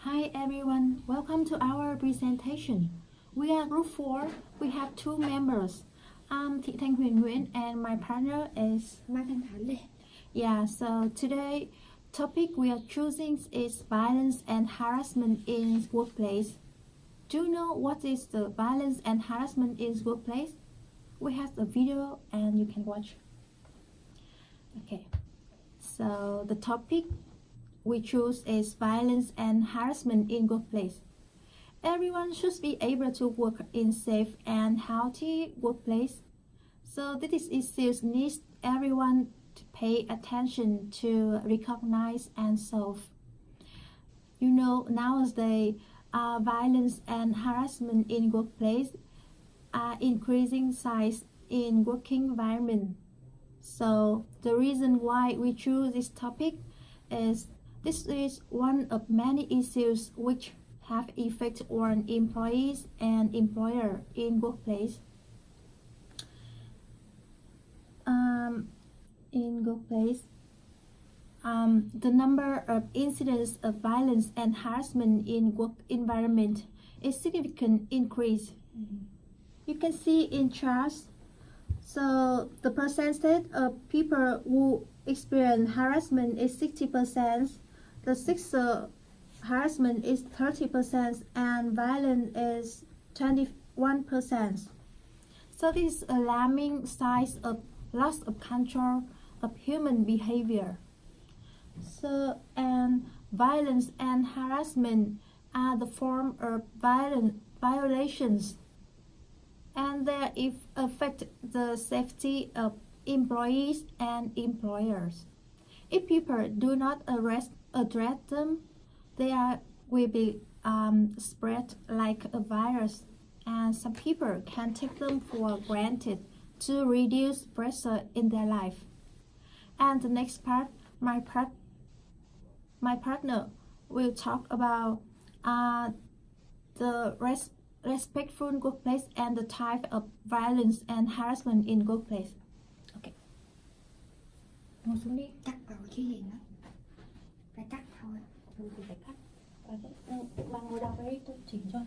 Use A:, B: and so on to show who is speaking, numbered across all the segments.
A: Hi everyone, welcome to our presentation. We are group 4. We have two members. I'm Thị Thanh Huyền Nguyễn and my partner is
B: Mai Thanh Thản Lê.
A: Yeah, so today topic we are choosing is violence and harassment in workplace. Do you know what is the violence and harassment in workplace? We have a video and you can watch. Okay, so the topic we choose is violence and harassment in workplace. Everyone should be able to work in safe and healthy workplace. So this issues needs everyone to pay attention to recognize and solve. You know, nowadays, violence and harassment in workplace are increasing size in working environment. So the reason why we choose this topic is this is one of many issues which have effect on employees and employer in workplace. In workplace, the number of incidents of violence and harassment in work environment is significant increase. You can see in charts. So the percentage of people who experience harassment is 60%. The sexual harassment is 30% and violence is 21%. So this is alarming size of loss of control of human behavior. So and violence and harassment are the form of violations and they affect the safety of employees and employers. If people do not address them, they will be spread like a virus, and some people can take them for granted to reduce pressure in their life. And the next part, my partner will talk about the respectful workplace and the type of violence and harassment in workplace. Okay. Ngồi xuống đi.
B: Cắt vào chứ gì nữa. Phải cắt thôi.
A: Thì phải cắt. Bạn ngồi đọc đấy, tôi chỉnh cho.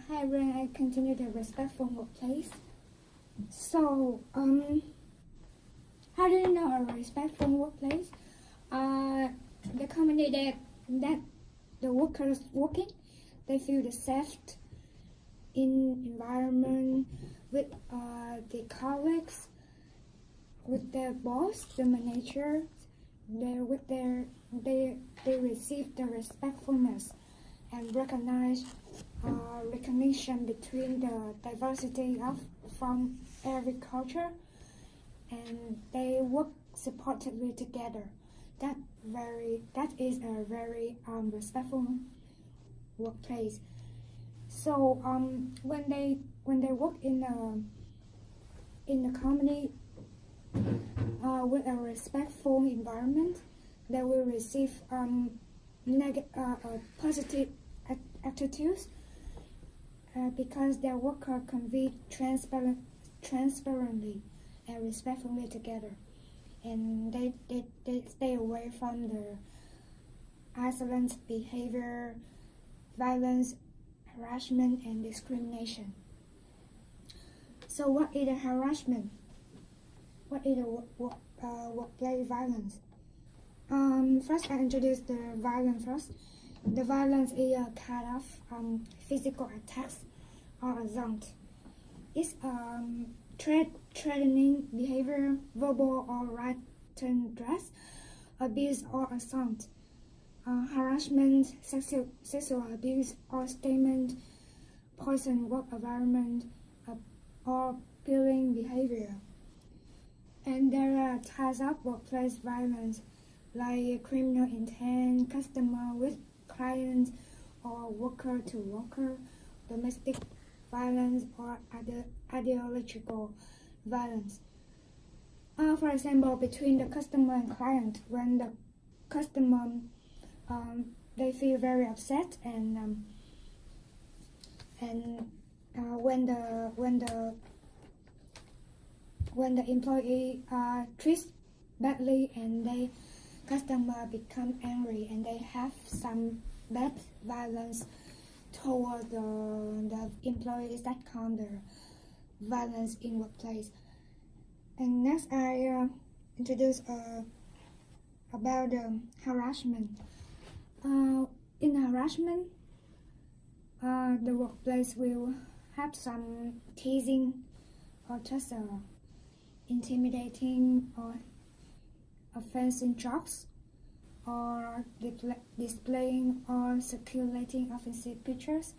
B: Hi everyone, I continue the respectful workplace. So, how do you know a respectful workplace? The company that the workers working, they feel the safe in environment with the colleagues, with their boss, the manager. They receive the respectfulness and recognition between the diversity from every culture, and they work supportively together. That is a very respectful workplace. So when they work in the company with a respectful environment, they will receive positive attitudes because their worker convey transparently and respectfully together, and they stay away from the insolent behavior, violence, harassment, and discrimination. So what is the harassment? What is the workplace violence? First, I introduce the violence first. The violence is a kind of physical attacks or assault. It's threatening behavior, verbal or written threats, abuse or assault, harassment, sexual abuse or statement, poison work environment, or bullying behavior. And there are types of workplace violence like criminal intent, customer with client, or worker to worker, domestic violence, or ideological violence. For example, between the customer and client, when the customer they feel very upset, and when the employee treats badly, and customer become angry and they have some bad violence toward the employees, that count the violence in workplace. And next I introduce about harassment. In harassment, the workplace will have some teasing or just intimidating or offensive jokes, or displaying or circulating offensive pictures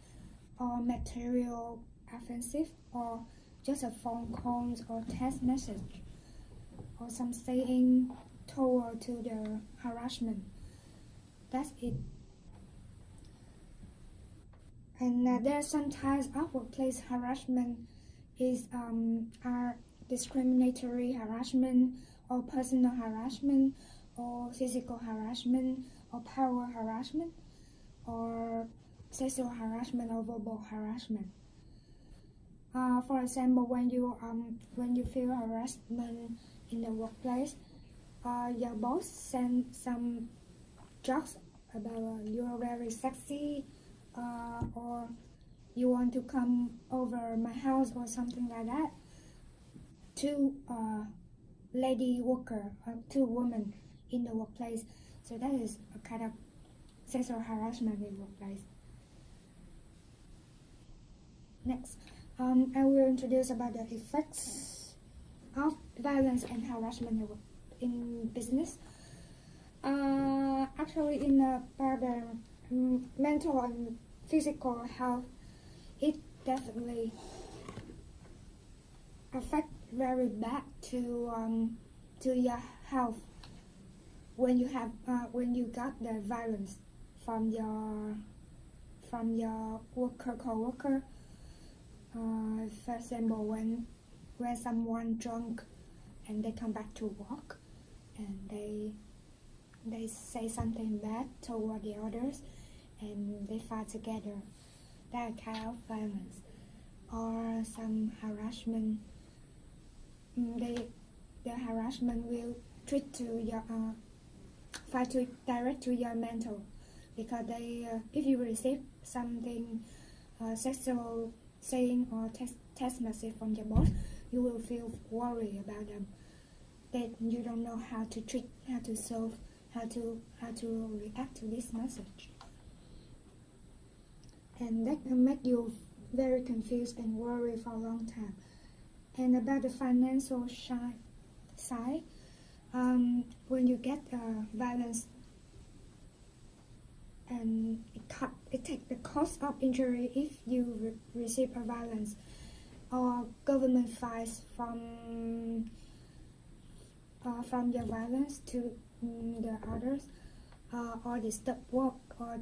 B: or material offensive, or just a phone calls or text message or some saying toward to the harassment. That's it. And there are some types of workplace harassment are discriminatory harassment or personal harassment or physical harassment or power harassment or sexual harassment or verbal harassment. For example, when you feel harassment in the workplace, your boss send some jokes about you're very sexy, or you want to come over my house or something like that, to lady worker or to women in the workplace. So that is a kind of sexual harassment in workplace. Next, I will introduce about the effects of violence and harassment in business. Actually, in the mental and physical health, it definitely affect very bad to your health when you have when you got the violence from your coworker. For example, when someone drunk and they come back to work and they say something bad toward the others and they fight together, that kind of violence. Or some harassment, the harassment will treat to your fight to direct to your mental, because they if you receive something sexual saying or text message from your boss, you will feel worried about them, that you don't know how to treat, how to solve, how to react to this message, and that can make you very confused and worried for a long time. And about the financial side, when you get violence, and it takes the cost of injury if you receive a violence, or government fines from your violence to the others, or disturb work or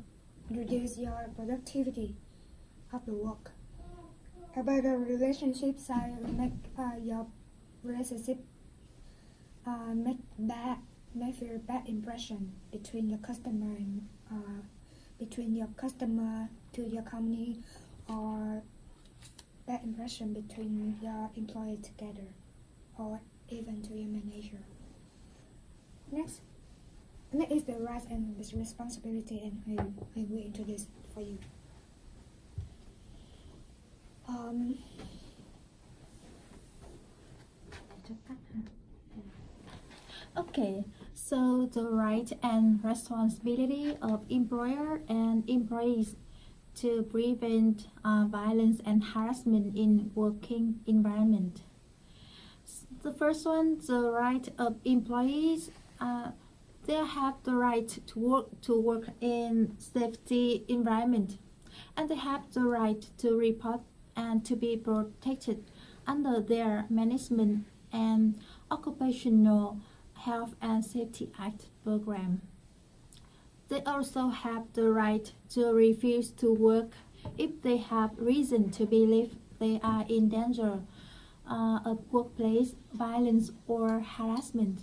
B: reduce your productivity of the work. About the relationship side, make your relationship make very bad impression between your customer and between your customer to your company, or bad impression between your employee together, or even to your manager. Next is the rights and the responsibility, and I will introduce for you.
A: Okay, so the right and responsibility of employer and employees to prevent violence and harassment in working environment. The first one, the right of employees. They have the right to work in safety environment, and they have the right to report and to be protected under their Management and Occupational Health and Safety Act program. They also have the right to refuse to work if they have reason to believe they are in danger of workplace violence or harassment.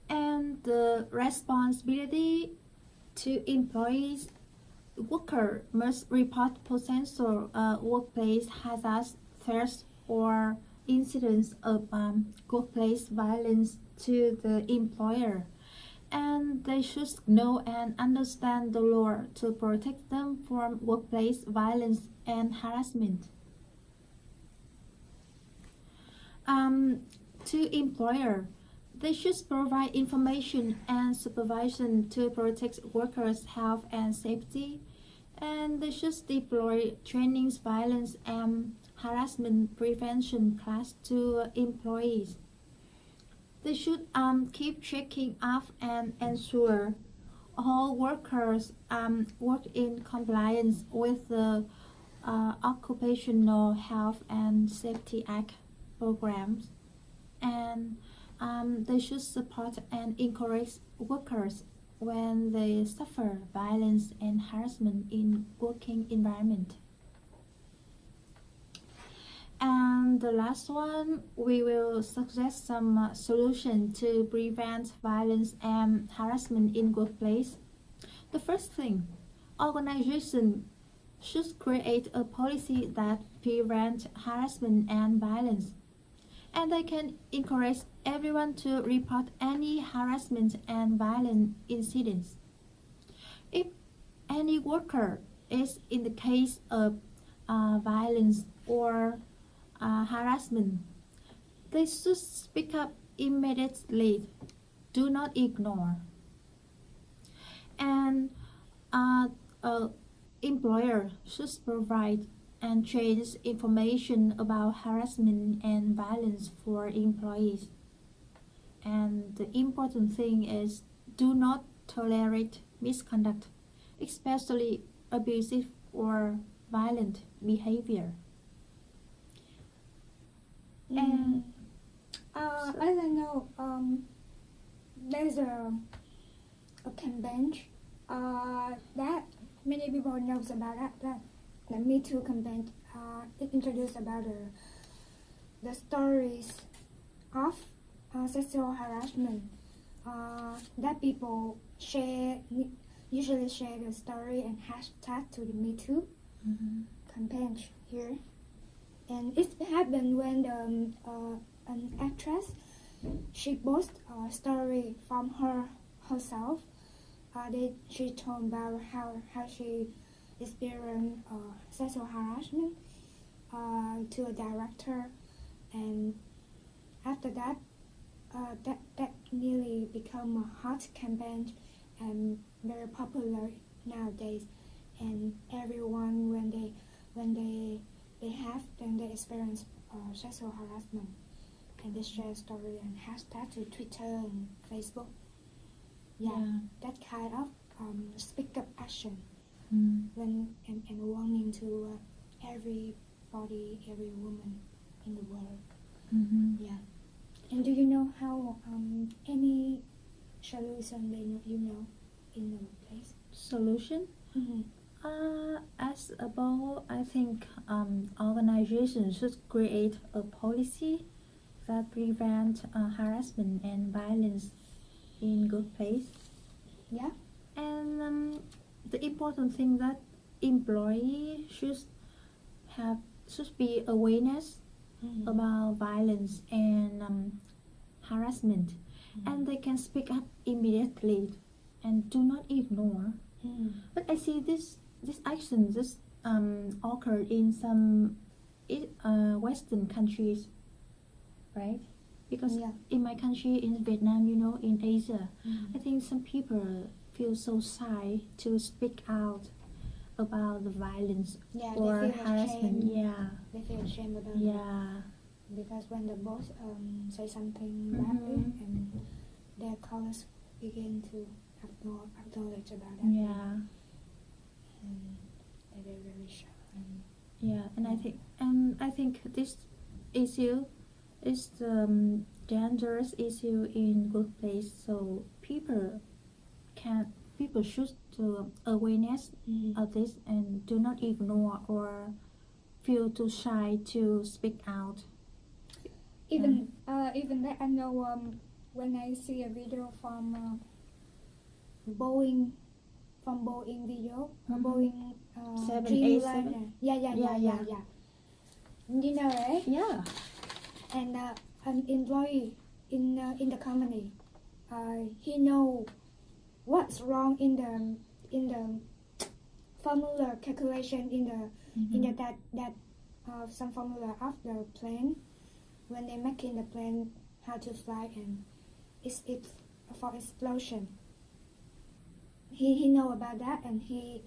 A: And the responsibility to employees. Worker must report potential workplace hazards first, or incidents of workplace violence to the employer, and they should know and understand the law to protect them from workplace violence and harassment. To employer, they should provide information and supervision to protect workers' health and safety, and they should deploy trainings, violence and harassment prevention class to employees. They should keep checking up and ensure all workers work in compliance with the Occupational Health and Safety Act programs, and they should support and encourage workers when they suffer violence and harassment in working environment. And the last one, we will suggest some solution to prevent violence and harassment in workplace. The first thing, organization should create a policy that prevents harassment and violence, and they can encourage everyone to report any harassment and violent incidents. If any worker is in the case of violence or harassment, they should speak up immediately. Do not ignore. And employer should provide and change information about harassment and violence for employees. And the important thing is do not tolerate misconduct, especially abusive or violent behavior. And
B: I don't know. There's a campaign that many people knows about that the Me Too campaign. It introduced about the stories of sexual harassment that people usually share the story and hashtag to the Me Too campaign here. And it happened when an actress, she posted a story from herself. She told about how she experienced sexual harassment to a director, and after that, that nearly become a hot campaign and very popular nowadays. And everyone when they experience sexual harassment, and they share story and hashtag to Twitter and Facebook. That kind of speak up action when and warning to everybody, every woman in the world. And do you know how any solution you know in the place?
A: Solution? As above, I think organizations should create a policy that prevent harassment and violence in workplace. And the important thing that employee should be awareness about violence and harassment, and they can speak up immediately and do not ignore. But I see this action occurred in some Western countries, right? Because in my country, in Vietnam, in Asia, I think some people feel so shy to speak out about the violence or harassment.
B: They feel ashamed about it. Because when the boss say something badly, and their colleagues begin to acknowledge about it. And they're very shy.
A: And I think this issue is the dangerous issue in workplace. So people should do awareness of this and do not ignore or feel too shy to speak out.
B: Even that I know when I see a video from Boeing video, Boeing
A: 787.
B: Yeah. You know, right? and an employee in the company, he know what's wrong in the formula calculation in the that some formula of the plane when they making the plane how to fly, and it's for explosion. He know about that, and he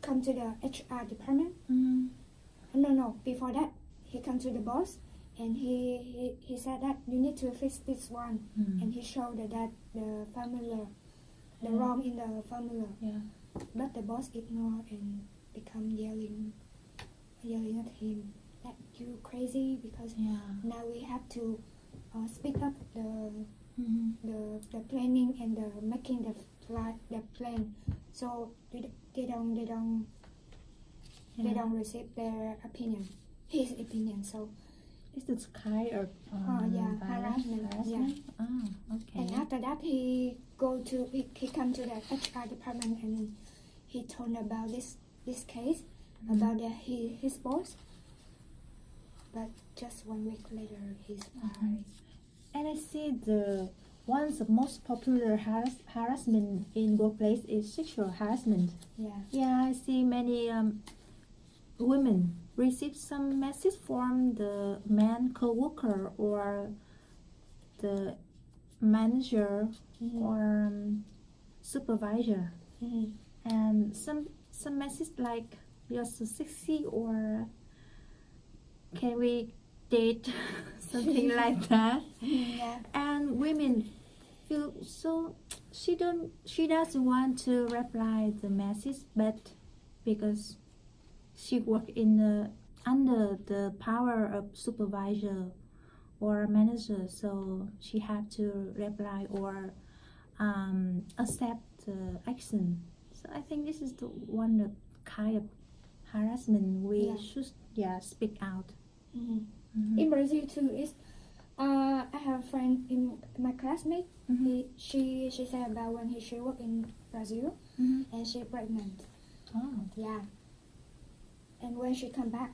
B: come to the HR department. No, before that he come to the boss, and he said that you need to fix this one, and he showed that the formula, the wrong in the formula.
A: Yeah.
B: But the boss ignored and become yelling at him that you crazy, because
A: Yeah.
B: now we have to speed up the
A: Mm-hmm.
B: the planning and the making the plane, so they don't receive their opinion, his opinion. So
A: It's this kind of
B: harassment. Yeah.
A: Oh, okay.
B: And after that he come to the HR department, and he told about this case about his boss. But just 1 week later he's fired.
A: And I see one of the most popular harassment in workplace is sexual harassment.
B: Yeah.
A: Yeah, I see many women receive some message from the man co-worker or the manager or supervisor, and some message like you're so sexy or can we date, something like that.
B: Yeah.
A: And women feel so she doesn't want to reply the message, but because she work under the power of supervisor or manager, so she have to reply or accept the action. So I think this is the one of kind of harassment we should speak out.
B: In Brazil too, I have a friend in my classmate. She said about when she worked in Brazil, and she pregnant.
A: Oh.
B: Yeah. And when she come back,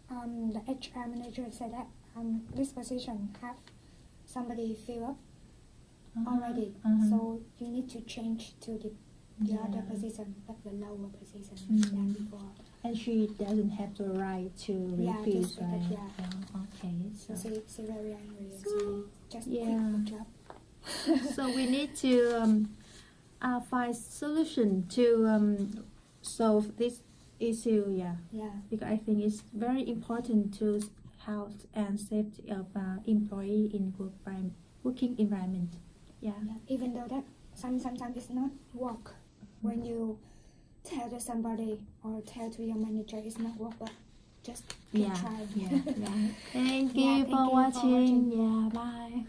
B: the HR manager said that this position have somebody fill up already, so you need to change to the other position, like the lower position than before.
A: And she doesn't have the right to refuse,
B: just
A: right?
B: yeah.
A: Oh, okay.
B: So she very angry.
A: So,
B: So just quit the job.
A: So we need to find solution to solve this issue. Yeah.
B: Yeah.
A: Because I think it's very important to health and safety of employee in working environment. Yeah.
B: Yeah. Even though that sometimes it's not work when you tell to somebody or tell to your manager, it's not work, but just keep trying.
A: Yeah. Thank you
B: Yeah,
A: for watching. Yeah. Bye.